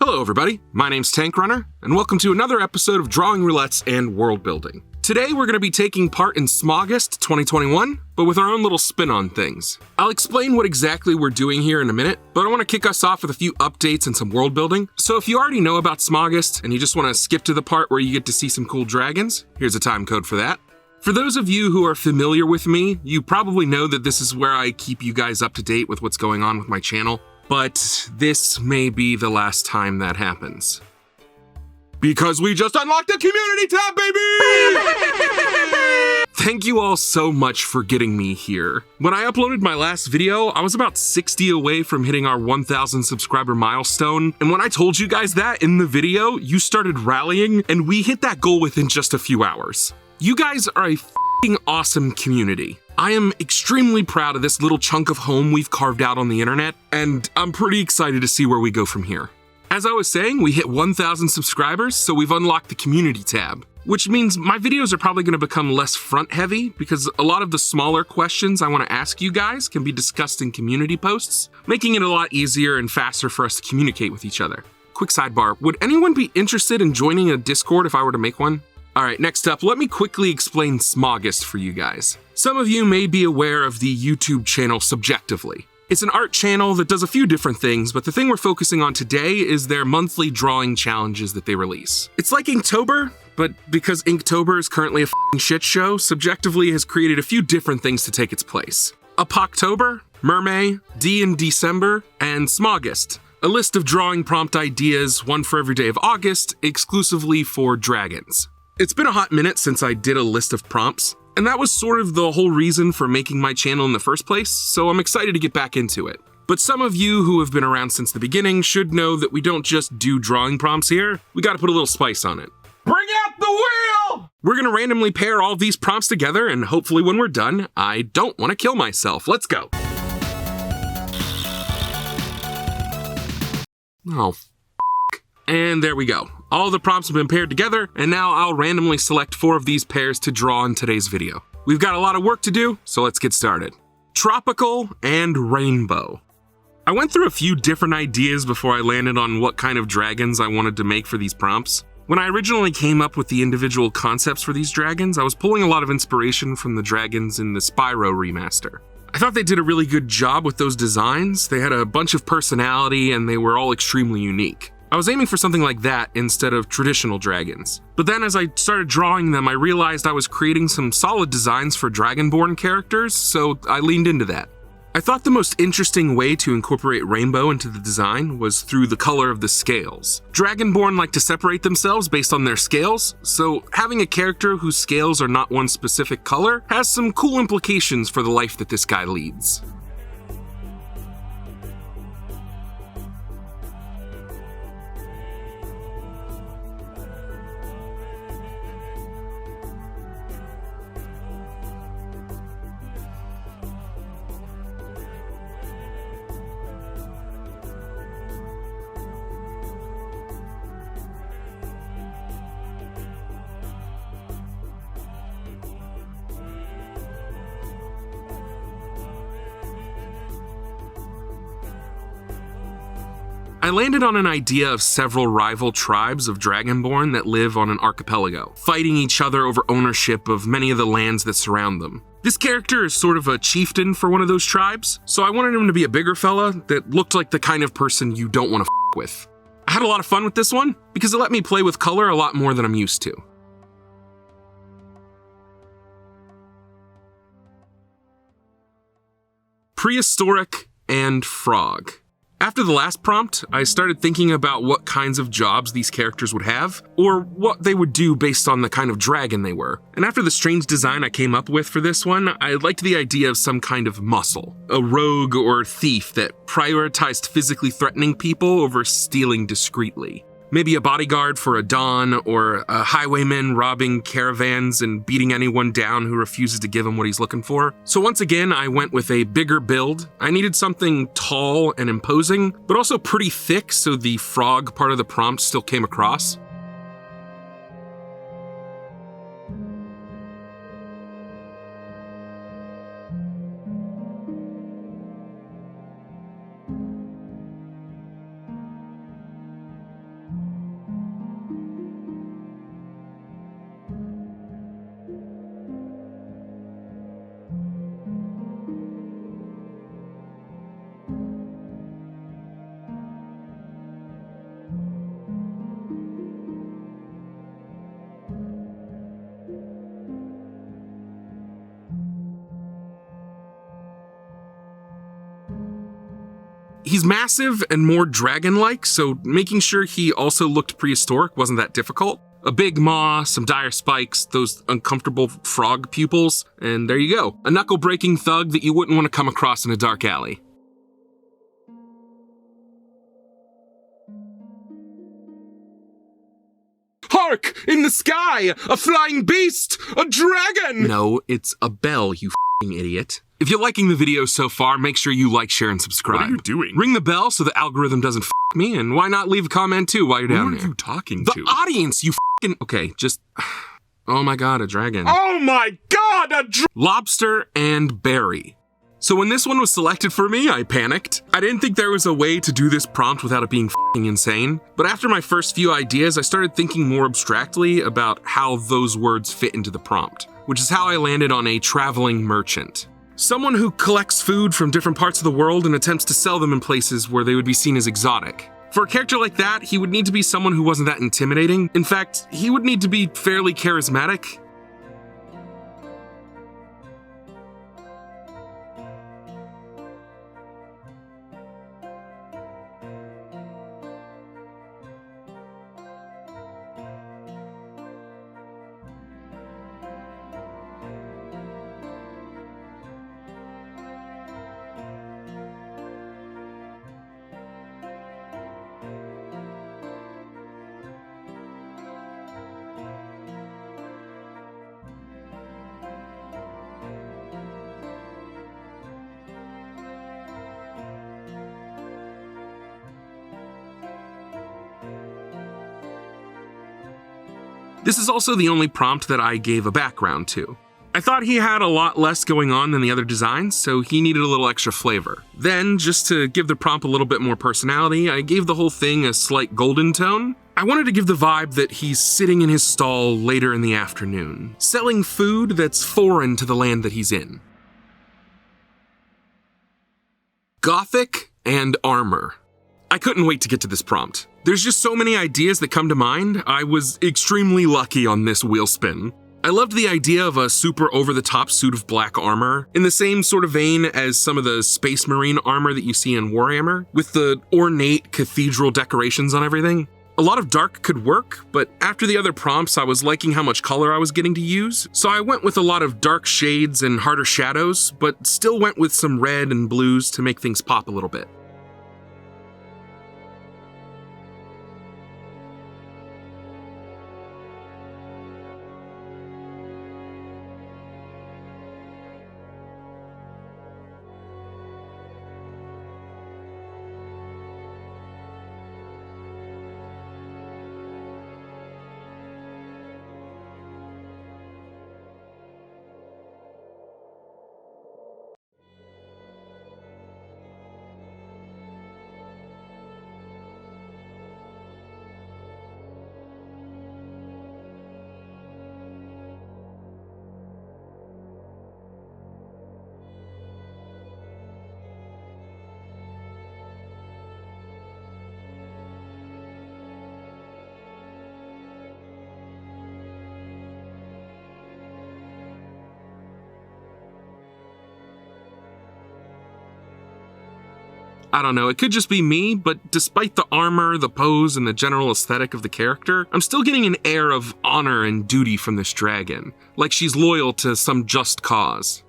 Hello everybody, my name's Tank Runner, and welcome to another episode of Drawing Roulettes and World Building. Today we're going to be taking part in SMAUGUST 2021, but with our own little spin on things. I'll explain what exactly we're doing here in a minute, but I want to kick us off with a few updates and some world building. So if you already know about SMAUGUST and you just want to skip to the part where you get to see some cool dragons, here's a time code for that. For those of you who are familiar with me, you probably know that this is where I keep you guys up to date with what's going on with my channel. But this may be the last time that happens. Because we just unlocked the community tab, baby! Thank you all so much for getting me here. When I uploaded my last video, I was about 60 away from hitting our 1,000 subscriber milestone. And when I told you guys that in the video, you started rallying and we hit that goal within just a few hours. You guys are a f***ing awesome community. I am extremely proud of this little chunk of home we've carved out on the internet, and I'm pretty excited to see where we go from here. As I was saying, we hit 1,000 subscribers, so we've unlocked the community tab, which means my videos are probably going to become less front heavy because a lot of the smaller questions I want to ask you guys can be discussed in community posts, making it a lot easier and faster for us to communicate with each other. Quick sidebar, would anyone be interested in joining a Discord if I were to make one? Alright, next up, let me quickly explain SMAUGUST for you guys. Some of you may be aware of the YouTube channel Subjectively. It's an art channel that does a few different things, but the thing we're focusing on today is their monthly drawing challenges that they release. It's like Inktober, but because Inktober is currently a f***ing shit show, Subjectively has created a few different things to take its place. Apoctober, Mermay, D in December, and SMAUGUST. A list of drawing prompt ideas, one for every day of August, exclusively for dragons. It's been a hot minute since I did a list of prompts, and that was sort of the whole reason for making my channel in the first place, so I'm excited to get back into it. But some of you who have been around since the beginning should know that we don't just do drawing prompts here, we gotta put a little spice on it. Bring out the wheel! We're gonna randomly pair all of these prompts together, and hopefully when we're done, I don't want to kill myself. Let's go. Oh, and there we go. All the prompts have been paired together, and now I'll randomly select 4 of these pairs to draw in today's video. We've got a lot of work to do, so let's get started. Tropical and rainbow. I went through a few different ideas before I landed on what kind of dragons I wanted to make for these prompts. When I originally came up with the individual concepts for these dragons, I was pulling a lot of inspiration from the dragons in the Spyro remaster. I thought they did a really good job with those designs. They had a bunch of personality and they were all extremely unique. I was aiming for something like that instead of traditional dragons. But then as I started drawing them, I realized I was creating some solid designs for Dragonborn characters, so I leaned into that. I thought the most interesting way to incorporate rainbow into the design was through the color of the scales. Dragonborn like to separate themselves based on their scales, so having a character whose scales are not one specific color has some cool implications for the life that this guy leads. I landed on an idea of several rival tribes of Dragonborn that live on an archipelago, fighting each other over ownership of many of the lands that surround them. This character is sort of a chieftain for one of those tribes, so I wanted him to be a bigger fella that looked like the kind of person you don't want to f*** with. I had a lot of fun with this one because it let me play with color a lot more than I'm used to. Prehistoric and Frog. After the last prompt, I started thinking about what kinds of jobs these characters would have, or what they would do based on the kind of dragon they were. And after the strange design I came up with for this one, I liked the idea of some kind of muscle. A rogue or thief that prioritized physically threatening people over stealing discreetly. Maybe a bodyguard for a Don, or a highwayman robbing caravans and beating anyone down who refuses to give him what he's looking for. So once again, I went with a bigger build. I needed something tall and imposing, but also pretty thick so the frog part of the prompt still came across. He's massive and more dragon-like, so making sure he also looked prehistoric wasn't that difficult. A big maw, some dire spikes, those uncomfortable frog pupils, and there you go. A knuckle-breaking thug that you wouldn't want to come across in a dark alley. Hark! In the sky! A flying beast! A dragon! No, it's a bell, you f***ing idiot. If you're liking the video so far, make sure you like, share, and subscribe. What are you doing? Ring the bell so the algorithm doesn't f*** me, and why not leave a comment too while you're down there? Who are you talking to? The audience, you f***ing... Okay, just... Oh my god, a dragon. Oh my god, a lobster and berry. So when this one was selected for me, I panicked. I didn't think there was a way to do this prompt without it being f***ing insane. But after my first few ideas, I started thinking more abstractly about how those words fit into the prompt, which is how I landed on a traveling merchant. Someone who collects food from different parts of the world and attempts to sell them in places where they would be seen as exotic. For a character like that, he would need to be someone who wasn't that intimidating. In fact, he would need to be fairly charismatic. This is also the only prompt that I gave a background to. I thought he had a lot less going on than the other designs, so he needed a little extra flavor. Then, just to give the prompt a little bit more personality, I gave the whole thing a slight golden tone. I wanted to give the vibe that he's sitting in his stall later in the afternoon, selling food that's foreign to the land that he's in. Gothic and Armor. I couldn't wait to get to this prompt. There's just so many ideas that come to mind. I was extremely lucky on this wheel spin. I loved the idea of a super over-the-top suit of black armor, in the same sort of vein as some of the Space Marine armor that you see in Warhammer, with the ornate cathedral decorations on everything. A lot of dark could work, but after the other prompts, I was liking how much color I was getting to use, so I went with a lot of dark shades and harder shadows, but still went with some red and blues to make things pop a little bit. I don't know, it could just be me, but despite the armor, the pose, and the general aesthetic of the character, I'm still getting an air of honor and duty from this dragon, like she's loyal to some just cause.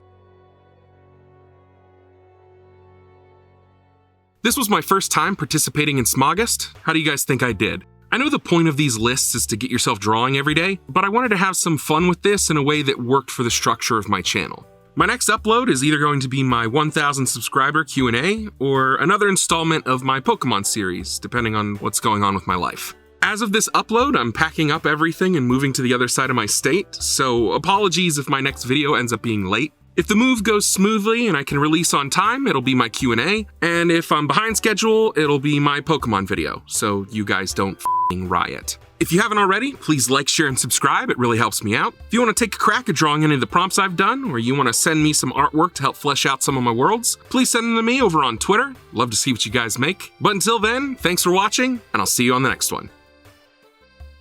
This was my first time participating in SMAUGUST. How do you guys think I did? I know the point of these lists is to get yourself drawing every day, but I wanted to have some fun with this in a way that worked for the structure of my channel. My next upload is either going to be my 1,000 subscriber Q&A or another installment of my Pokemon series, depending on what's going on with my life. As of this upload, I'm packing up everything and moving to the other side of my state, so apologies if my next video ends up being late. If the move goes smoothly and I can release on time, it'll be my Q&A, and if I'm behind schedule, it'll be my Pokemon video, so you guys don't f***ing riot. If you haven't already, please like, share, and subscribe. It really helps me out. If you want to take a crack at drawing any of the prompts I've done, or you want to send me some artwork to help flesh out some of my worlds, please send them to me over on Twitter. Love to see what you guys make. But until then, thanks for watching, and I'll see you on the next one.